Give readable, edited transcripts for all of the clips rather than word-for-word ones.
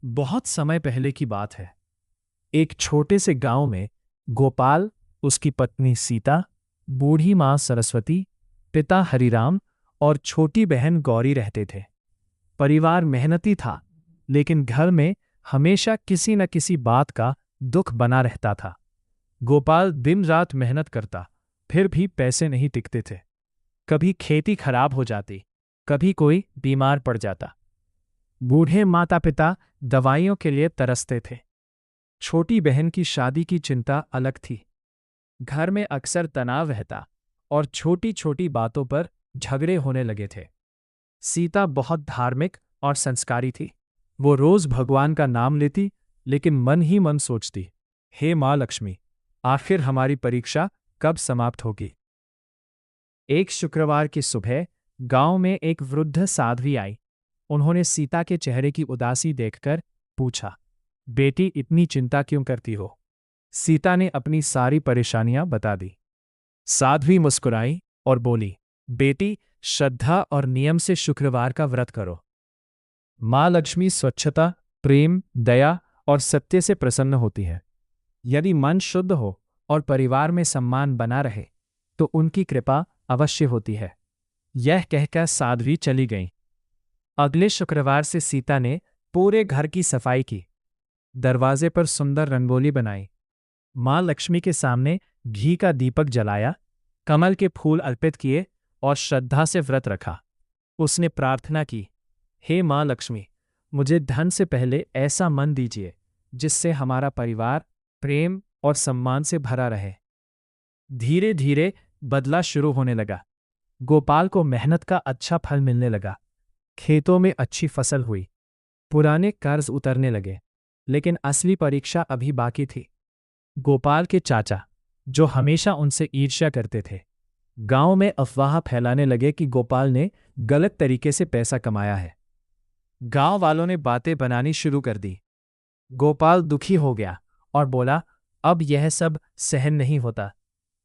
बहुत समय पहले की बात है। एक छोटे से गांव में गोपाल, उसकी पत्नी सीता, बूढ़ी मां सरस्वती, पिता हरिराम और छोटी बहन गौरी रहते थे। परिवार मेहनती था, लेकिन घर में हमेशा किसी न किसी बात का दुख बना रहता था। गोपाल दिन रात मेहनत करता, फिर भी पैसे नहीं टिकते थे। कभी खेती खराब हो जाती, कभी कोई बीमार पड़ जाता। बूढ़े माता पिता दवाइयों के लिए तरसते थे। छोटी बहन की शादी की चिंता अलग थी। घर में अक्सर तनाव रहता और छोटी छोटी बातों पर झगड़े होने लगे थे। सीता बहुत धार्मिक और संस्कारी थी। वो रोज भगवान का नाम लेती, लेकिन मन ही मन सोचती, हे माँ लक्ष्मी, आखिर हमारी परीक्षा कब समाप्त होगी। एक शुक्रवार की सुबह गांव में एक वृद्ध साध्वी आई। उन्होंने सीता के चेहरे की उदासी देखकर पूछा, बेटी, इतनी चिंता क्यों करती हो? सीता ने अपनी सारी परेशानियां बता दी। साध्वी मुस्कुराई और बोली, बेटी, श्रद्धा और नियम से शुक्रवार का व्रत करो। माँ लक्ष्मी स्वच्छता, प्रेम, दया और सत्य से प्रसन्न होती है। यदि मन शुद्ध हो और परिवार में सम्मान बना रहे तो उनकी कृपा अवश्य होती है। यह कहकर साध्वी चली गई। अगले शुक्रवार से सीता ने पूरे घर की सफाई की, दरवाजे पर सुंदर रंगोली बनाई, माँ लक्ष्मी के सामने घी का दीपक जलाया, कमल के फूल अर्पित किए और श्रद्धा से व्रत रखा। उसने प्रार्थना की, हे माँ लक्ष्मी, मुझे धन से पहले ऐसा मन दीजिए जिससे हमारा परिवार प्रेम और सम्मान से भरा रहे। धीरे धीरे बदला शुरू होने लगा। गोपाल को मेहनत का अच्छा फल मिलने लगा। खेतों में अच्छी फसल हुई, पुराने कर्ज उतरने लगे, लेकिन असली परीक्षा अभी बाकी थी। गोपाल के चाचा, जो हमेशा उनसे ईर्ष्या करते थे, गांव में अफवाह फैलाने लगे कि गोपाल ने गलत तरीके से पैसा कमाया है। गांव वालों ने बातें बनानी शुरू कर दी। गोपाल दुखी हो गया और बोला, अब यह सब सहन नहीं होता।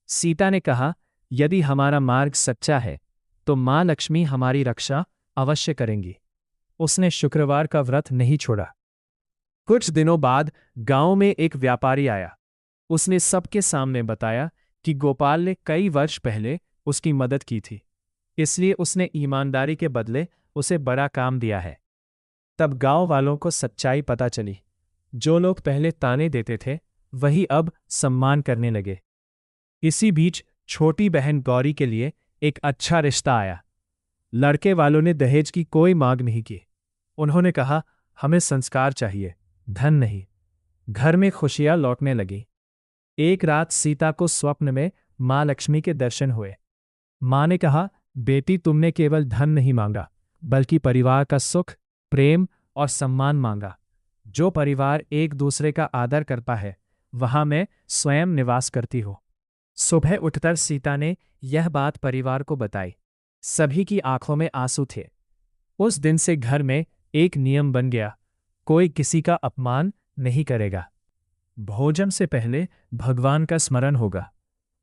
सीता ने कहा, यदि हमारा मार्ग सच्चा है तो माँ लक्ष्मी हमारी रक्षा अवश्य करेंगी। उसने शुक्रवार का व्रत नहीं छोड़ा। कुछ दिनों बाद गांव में एक व्यापारी आया। उसने सबके सामने बताया कि गोपाल ने कई वर्ष पहले उसकी मदद की थी, इसलिए उसने ईमानदारी के बदले उसे बड़ा काम दिया है। तब गांव वालों को सच्चाई पता चली। जो लोग पहले ताने देते थे, वही अब सम्मान करने लगे। इसी बीच छोटी बहन गौरी के लिए एक अच्छा रिश्ता आया। लड़के वालों ने दहेज की कोई मांग नहीं की। उन्होंने कहा, हमें संस्कार चाहिए, धन नहीं। घर में खुशियां लौटने लगी। एक रात सीता को स्वप्न में माँ लक्ष्मी के दर्शन हुए। माँ ने कहा, बेटी, तुमने केवल धन नहीं मांगा, बल्कि परिवार का सुख, प्रेम और सम्मान मांगा। जो परिवार एक दूसरे का आदर करता है, वहां मैं स्वयं निवास करती हूँ। सुबह उठकर सीता ने यह बात परिवार को बताई। सभी की आंखों में आंसू थे। उस दिन से घर में एक नियम बन गया, कोई किसी का अपमान नहीं करेगा। भोजन से पहले भगवान का स्मरण होगा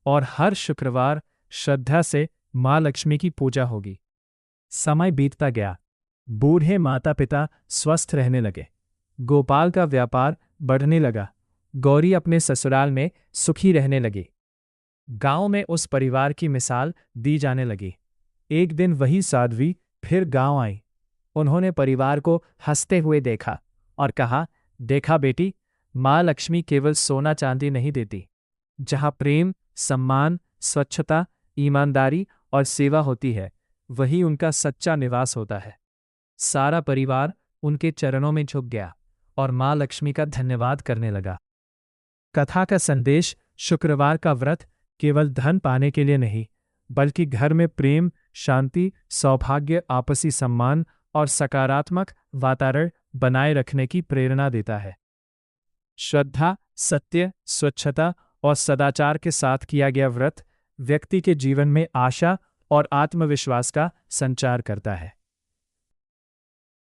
और हर शुक्रवार श्रद्धा से माँ लक्ष्मी की पूजा होगी। समय बीतता गया। बूढ़े माता पिता स्वस्थ रहने लगे। गोपाल का व्यापार बढ़ने लगा। गौरी अपने ससुराल में सुखी रहने लगी। गांव में उस परिवार की मिसाल दी जाने लगी। एक दिन वही साध्वी फिर गांव आई। उन्होंने परिवार को हंसते हुए देखा और कहा, देखा बेटी, माँ लक्ष्मी केवल सोना चांदी नहीं देती। जहाँ प्रेम, सम्मान, स्वच्छता, ईमानदारी और सेवा होती है, वही उनका सच्चा निवास होता है। सारा परिवार उनके चरणों में झुक गया और माँ लक्ष्मी का धन्यवाद करने लगा। कथा का संदेश, शुक्रवार का व्रत केवल धन पाने के लिए नहीं, बल्कि घर में प्रेम, शांति, सौभाग्य, आपसी सम्मान और सकारात्मक वातावरण बनाए रखने की प्रेरणा देता है। श्रद्धा, सत्य, स्वच्छता और सदाचार के साथ किया गया व्रत व्यक्ति के जीवन में आशा और आत्मविश्वास का संचार करता है।